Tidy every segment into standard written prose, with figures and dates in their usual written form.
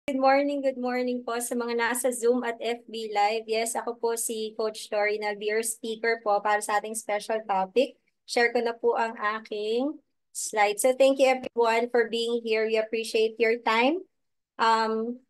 Good morning po sa mga nasa Zoom at FB Live. Yes, ako po si Coach Tori na your speaker po para sa ating special topic. Share ko na po ang aking slide. So thank you everyone for being here. We appreciate your time um,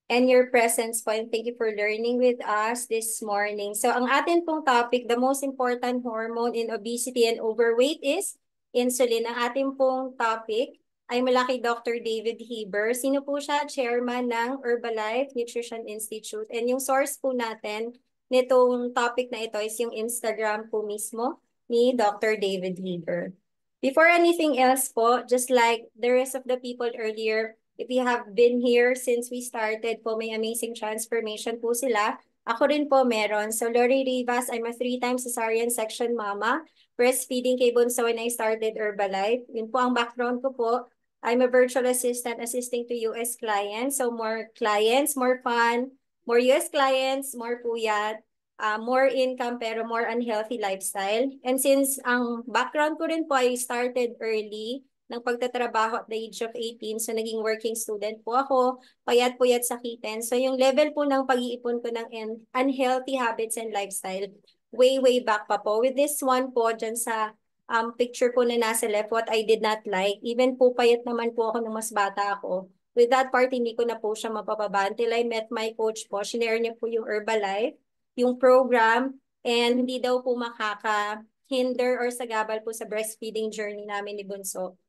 and your presence po. And thank you for learning with us this morning. So ang atin pong topic, the most important hormone in obesity and overweight is insulin. Ang ating pong topic ay mula kay Dr. David Heber. Sino po siya? Chairman ng Herbalife Nutrition Institute. And yung source po natin nitong topic na ito is yung Instagram po mismo ni Dr. David Heber. Before anything else po, just like the rest of the people earlier, if you have been here since we started po, may amazing transformation po sila. Ako rin po meron. So Lori Rivas, I'm a 3-time cesarean section mama. Breastfeeding kay Bunso when I started Herbalife. Yun po ang background ko po. I'm a virtual assistant assisting to US clients. So more clients, more fun, more US clients, more puyat, more income pero more unhealthy lifestyle. And since ang background ko rin po ay started early, ng pagtatrabaho at the age of 18. So naging working student po ako, payat-puyat sakitin. So yung level po ng pag-iipon ko ng unhealthy habits and lifestyle, way back pa po. With this one po, dyan sa picture po na nasa left, what I did not like. Even po payat naman po ako nung mas bata ako. With that part, hindi ko na po siya mapapaba until I met my coach po. Shinare niya po yung Herbalife, yung program, and hindi daw po makaka-hinder or sagabal po sa breastfeeding journey namin ni Bunso.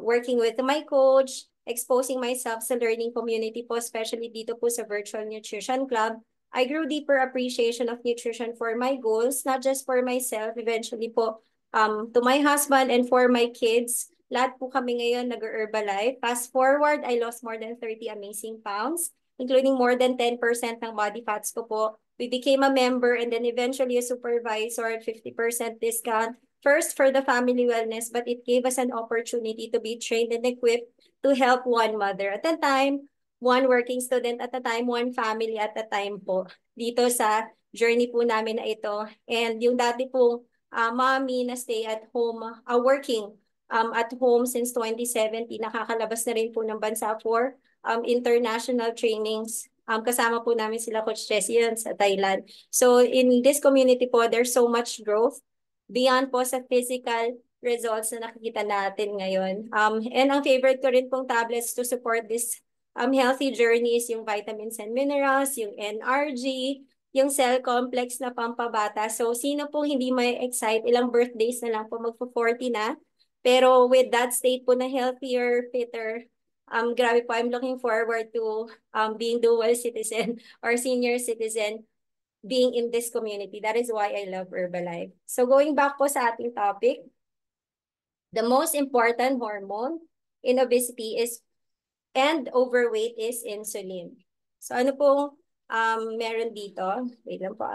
Working with my coach, exposing myself sa learning community po, especially dito po sa Virtual Nutrition Club, I grew deeper appreciation of nutrition for my goals, not just for myself, eventually po, to my husband and for my kids. Lahat po kami ngayon nag-Herbalife. Fast forward, I lost more than 30 amazing pounds, including more than 10% ng body fats ko po. We became a member and then eventually a supervisor at 50% discount. First for the family wellness, but it gave us an opportunity to be trained and equipped to help one mother at a time, one working student at a time, one family at a time po. Dito sa journey po namin na ito. And yung dati pong mommy na stay at home, working at home since 2017, nakakalabas na rin po ng bansa for international trainings. Kasama po namin sila Coach Jessie sa Thailand. So in this community po, there's so much growth beyond po sa physical results na nakikita natin ngayon. And ang favorite ko rin pong tablets to support this healthy journey is yung vitamins and minerals, yung NRG, yung cell complex na pampabata. So sino pong hindi may excite, ilang birthdays na lang po magpo-40 na. Pero with that state po na healthier, fitter, grabe po, I'm looking forward to being dual citizen or senior citizen being in this community. That is why I love Herbalife. So going back po sa ating topic, the most important hormone in obesity is and overweight is insulin. So ano pong meron dito? Wait lang po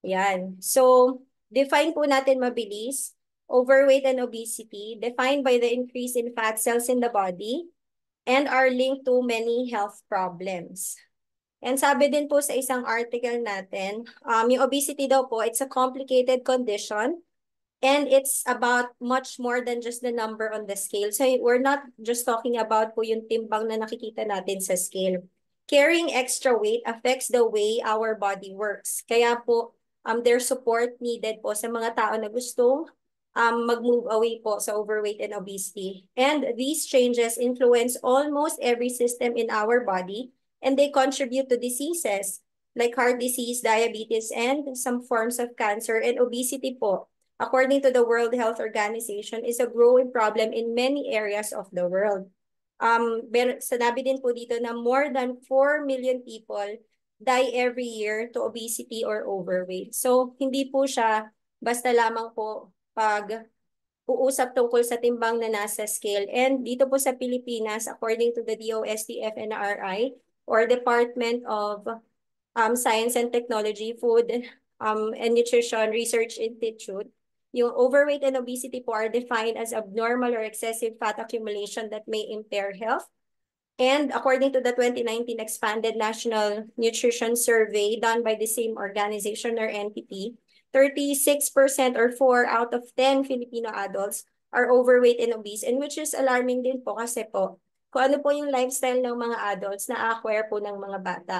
Yan. So define po natin mabilis. Overweight and obesity defined by the increase in fat cells in the body and are linked to many health problems. And sabi din po sa isang article natin, yung obesity daw po, it's a complicated condition and it's about much more than just the number on the scale. So we're not just talking about po yung timbang na nakikita natin sa scale. Carrying extra weight affects the way our body works. Kaya po, there's support needed po sa mga tao na gustong mag-move away po sa overweight and obesity. And these changes influence almost every system in our body and they contribute to diseases like heart disease, diabetes, and some forms of cancer. And obesity po, according to the World Health Organization, is a growing problem in many areas of the world. Sanabi din po dito na more than 4 million people die every year to obesity or overweight. So, hindi po siya basta lamang po pag uusap tungkol sa timbang na nasa scale. And dito po sa Pilipinas, according to the DOST FNRI, or Department of Science and Technology, Food and Nutrition Research Institute, yung overweight and obesity po are defined as abnormal or excessive fat accumulation that may impair health. And according to the 2019 Expanded National Nutrition Survey done by the same organization or entity, 36% or 4 out of 10 Filipino adults are overweight and obese, and which is alarming din po kasi po, kung ano po yung lifestyle ng mga adults na acquire po ng mga bata.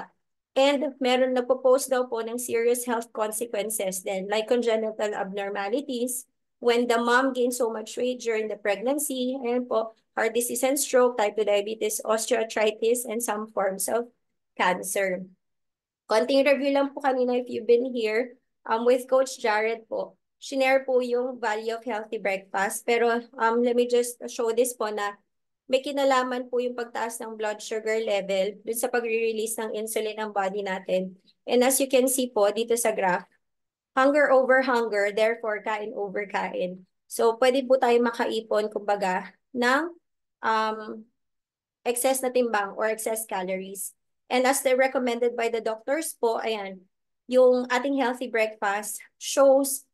And meron nagpo-post daw po ng serious health consequences then like congenital abnormalities, when the mom gains so much weight during the pregnancy, and po, heart disease and stroke, type 2 diabetes, osteoarthritis, and some forms of cancer. Konting review lang po kanina if you've been here with Coach Jared po. Shinare po yung value of healthy breakfast. Pero let me just show this po na may kinalaman po yung pagtaas ng blood sugar level dun sa pagre-release ng insulin ng body natin. And as you can see po dito sa graph, hunger over hunger, therefore kain over kain. So pwede po tayo makaipon, kumbaga, ng excess na timbang or excess calories. And as they're recommended by the doctors po, ayan, yung ating healthy breakfast shows,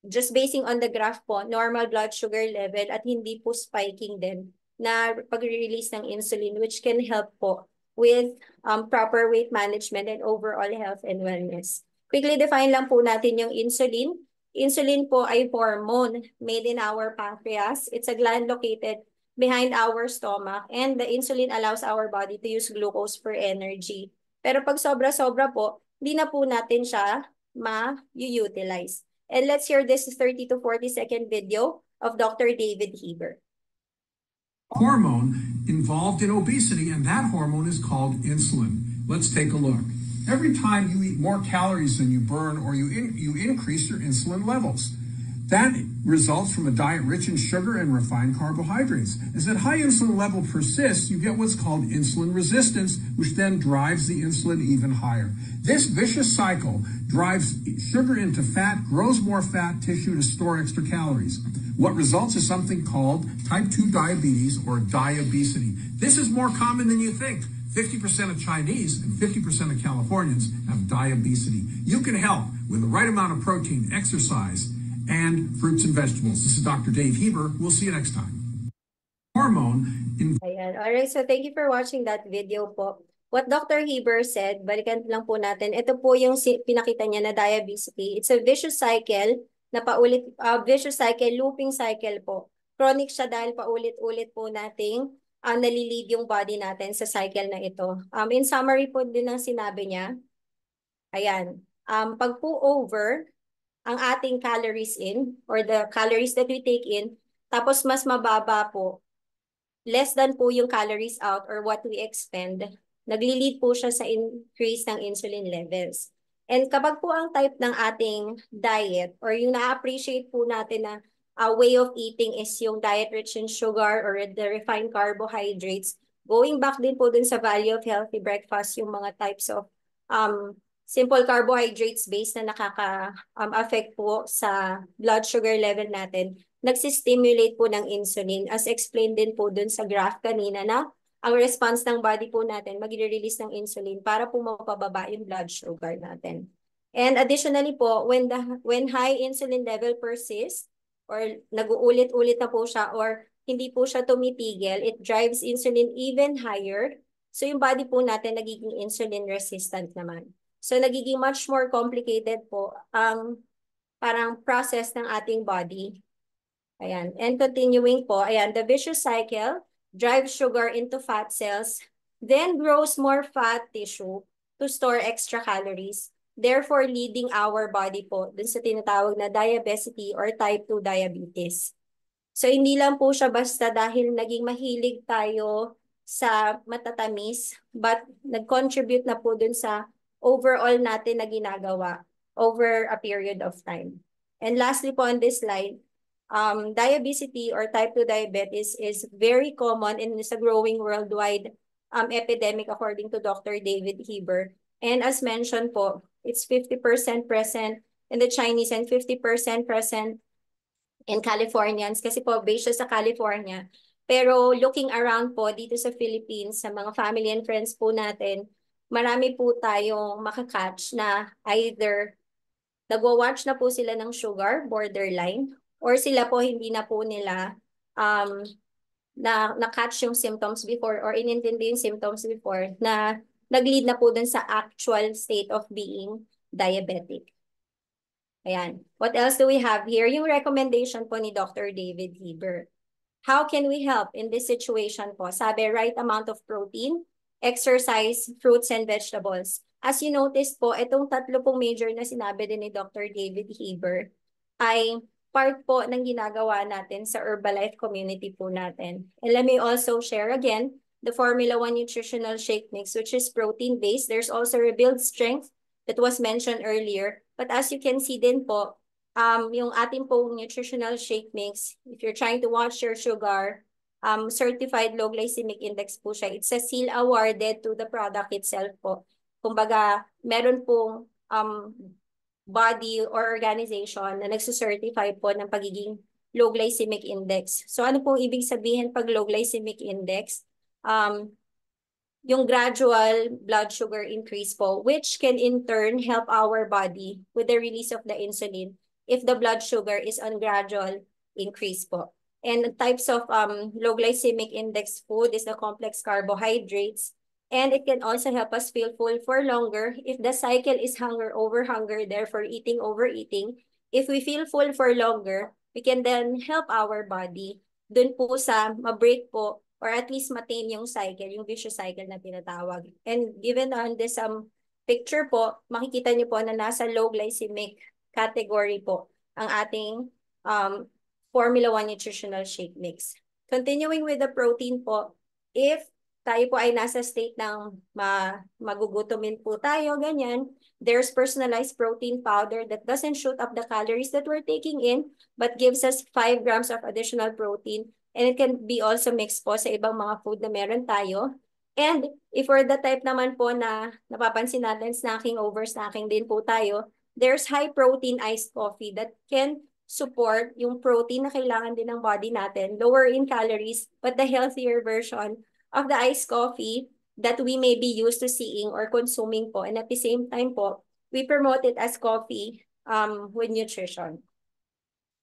just basing on the graph po, normal blood sugar level at hindi po spiking din na pag-release ng insulin, which can help po with proper weight management and overall health and wellness. Quickly define lang po natin yung insulin. Insulin po ay hormone made in our pancreas. It's a gland located behind our stomach, and the insulin allows our body to use glucose for energy. Pero pag sobra-sobra po, hindi na po natin siya ma-utilize. And let's hear this 30 to 40-second video of Dr. David Heber. Hormone involved in obesity, and that hormone is called insulin. Let's take a look. Every time you eat more calories than you burn, or you increase your insulin levels. That results from a diet rich in sugar and refined carbohydrates. As that high insulin level persists, you get what's called insulin resistance, which then drives the insulin even higher. This vicious cycle drives sugar into fat, grows more fat tissue to store extra calories. What results is something called type 2 diabetes or diabesity. This is more common than you think. 50% of Chinese and 50% of Californians have diabesity. You can help with the right amount of protein, exercise, and fruits and vegetables. This is Dr. Dave Heber. We'll see you next time. Hormone. Ayan. Alright, so thank you for watching that video po. What Dr. Heber said, balikan lang po natin. Ito po yung pinakita niya na diabetes. It's a vicious cycle na vicious cycle, looping cycle po. Chronic siya dahil paulit-ulit po nating nalilid yung body natin sa cycle na ito. In summary po din ang sinabi niya. Ayan. Pag po over ang ating calories in, or the calories that we take in, tapos mas mababa po, less than po yung calories out or what we expend, nagli-lead po siya sa increase ng insulin levels. And kapag po ang type ng ating diet or yung na-appreciate po natin na way of eating is yung diet rich in sugar or the refined carbohydrates, going back din po dun sa value of healthy breakfast, yung mga types of simple carbohydrates based na nakaka-affect po sa blood sugar level natin, nagsistimulate po ng insulin, as explained din po dun sa graph kanina na ang response ng body po natin magre-release ng insulin para po mapababa yung blood sugar natin. And additionally po, when high insulin level persists or nag-uulit-ulit na po siya or hindi po siya tumitigil, it drives insulin even higher. So yung body po natin nagiging insulin resistant naman. So nagiging much more complicated po ang parang process ng ating body. Ayan. And continuing po, ayan, the vicious cycle drives sugar into fat cells, then grows more fat tissue to store extra calories, therefore leading our body po dun sa tinatawag na diabesity or type 2 diabetes. So hindi lang po siya basta dahil naging mahilig tayo sa matatamis, but nag-contribute na po dun sa overall natin na ginagawa over a period of time. And lastly po on this slide, diabetes or type 2 diabetes is very common and is a growing worldwide epidemic according to Dr. David Heber. And as mentioned po, it's 50% present in the Chinese and 50% present in Californians kasi po based siya sa California. Pero looking around po dito sa Philippines, sa mga family and friends po natin, marami po tayong makakatch na either nagwa-watch na po sila ng sugar, borderline, or sila po hindi na po nila na-catch yung symptoms before or inintindi yung symptoms before na nag-lead na po dun sa actual state of being diabetic. Ayan. What else do we have here? Yung recommendation po ni Dr. David Heber. how can we help in this situation po? Sabi, right amount of protein, exercise, fruits and vegetables. As you notice po, itong tatlo pong major na sinabi din ni Dr. David Haber ay part po ng ginagawa natin sa Herbalife community po natin. And let me also share again the Formula 1 nutritional shake mix, which is protein-based. There's also Rebuild Strength that was mentioned earlier. But as you can see din po, yung ating pong nutritional shake mix, if you're trying to watch your sugar, certified low glycemic index po siya. It's a seal awarded to the product itself po. Kumbaga, meron pong body or organization na nagsucertify po ng pagiging low glycemic index. So ano pong ibig sabihin pag low glycemic index? Yung gradual blood sugar increase po, which can in turn help our body with the release of the insulin if the blood sugar is on gradual increase po. And types of low glycemic index food is the complex carbohydrates. And it can also help us feel full for longer if the cycle is hunger over hunger, therefore eating overeating. If we feel full for longer, we can then help our body dun po sa ma-break po or at least ma-tame yung cycle, yung vicious cycle na tinatawag. And given on this picture po, makikita niyo po na nasa low glycemic category po ang ating Formula 1 nutritional shake mix. Continuing with the protein po, if tayo po ay nasa state ng magugutomin po tayo, ganyan, there's personalized protein powder that doesn't shoot up the calories that we're taking in, but gives us 5 grams of additional protein. And it can be also mixed po sa ibang mga food na meron tayo. And if we're the type naman po na napapansin natin, snacking over snacking din po tayo, there's high protein iced coffee that can support yung protein na kailangan din ng body natin, lower in calories, but the healthier version of the iced coffee that we may be used to seeing or consuming po. And at the same time po, we promote it as coffee with nutrition.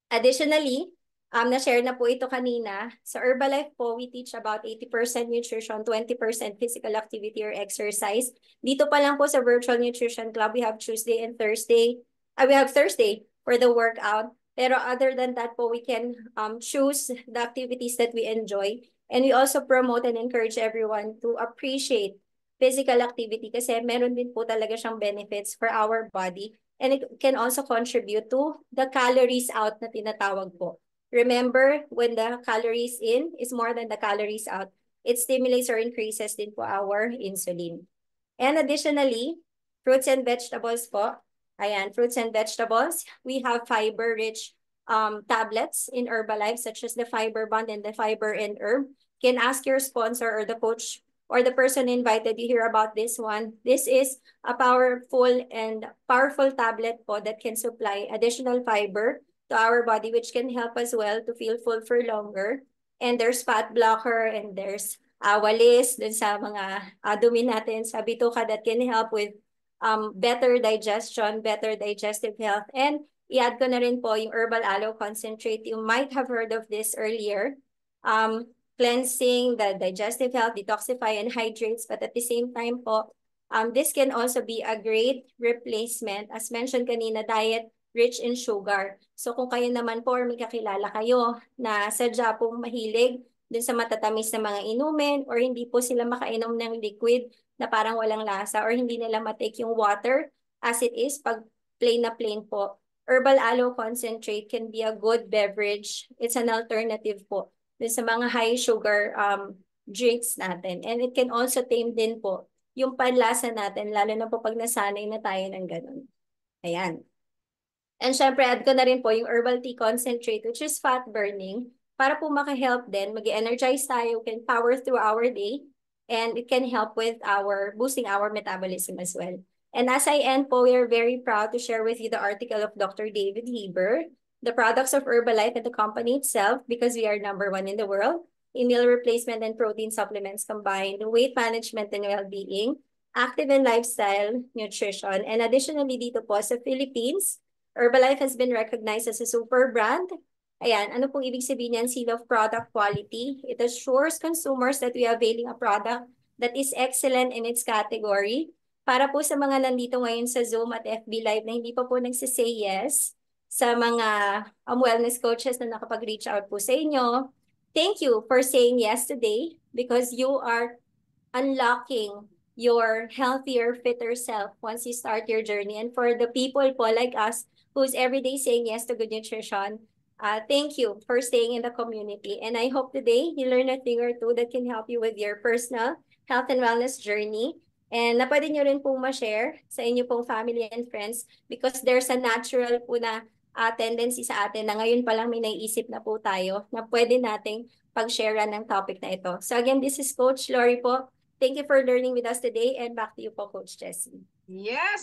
Additionally, na-share na po ito kanina. Sa Herbalife po, we teach about 80% nutrition, 20% physical activity or exercise. Dito pa lang po sa Virtual Nutrition Club, we have Tuesday and Thursday. We have Thursday for the workout. Pero other than that po, we can choose the activities that we enjoy. And we also promote and encourage everyone to appreciate physical activity kasi meron din po talaga siyang benefits for our body. And it can also contribute to the calories out na tinatawag po. Remember, when the calories in is more than the calories out, it stimulates or increases din po our insulin. And additionally, fruits and vegetables po. Ayan, fruits and vegetables. We have fiber-rich tablets in Herbalife such as the Fiber Bond and the Fiber and Herb. You can ask your sponsor or the coach or the person invited you hear about this one. This is a powerful tablet po that can supply additional fiber to our body, which can help as well to feel full for longer. And there's fat blocker and there's walis dun sa mga dumi natin sa bituka that can help with better digestion, better digestive health. And i-add ko na rin po yung herbal aloe concentrate. You might have heard of this earlier. Cleansing the digestive health, detoxify and hydrates. But at the same time po, this can also be a great replacement. As mentioned kanina, diet rich in sugar. So kung kayo naman po or may kakilala kayo na sadya pong mahilig dun sa matatamis na mga inumin or hindi po sila makainom ng liquid na parang walang lasa or hindi nila matake yung water as it is pag plain na plain po, herbal aloe concentrate can be a good beverage. It's an alternative po dun sa mga high sugar drinks natin. And it can also tame din po yung panlasa natin, lalo na po pag nasanay na tayo ng ganun. Ayan. And syempre, add ko na rin po yung herbal tea concentrate, which is fat burning, para po maka-help din, mag-energize tayo, can power through our day, and it can help with boosting our metabolism as well. And as I end po, we are very proud to share with you the article of Dr. David Haber, the products of Herbalife and the company itself, because we are #1 in the world in meal replacement and protein supplements combined, weight management and well-being, active and lifestyle nutrition. And additionally dito po sa Philippines, Herbalife has been recognized as a super brand. Ayan, ano pong ibig sabihin yan? Seal of product quality. It assures consumers that we are availing a product that is excellent in its category. Para po sa mga nandito ngayon sa Zoom at FB Live na hindi pa po nagsisay yes, sa mga wellness coaches na nakapag-reach out po sa inyo, thank you for saying yes today because you are unlocking your healthier, fitter self once you start your journey. And for the people po like us who's every day saying yes to good nutrition, thank you for staying in the community. And I hope today you learn a thing or two that can help you with your personal health and wellness journey. And na pwede nyo rin pong ma-share sa inyo pong family and friends because there's a natural po na tendency sa atin na ngayon pa lang may naiisip na po tayo na pwede nating pag-share ng topic na ito. So again, this is Coach Lori po. Thank you for learning with us today and back to you po, Coach Jessie. Yes.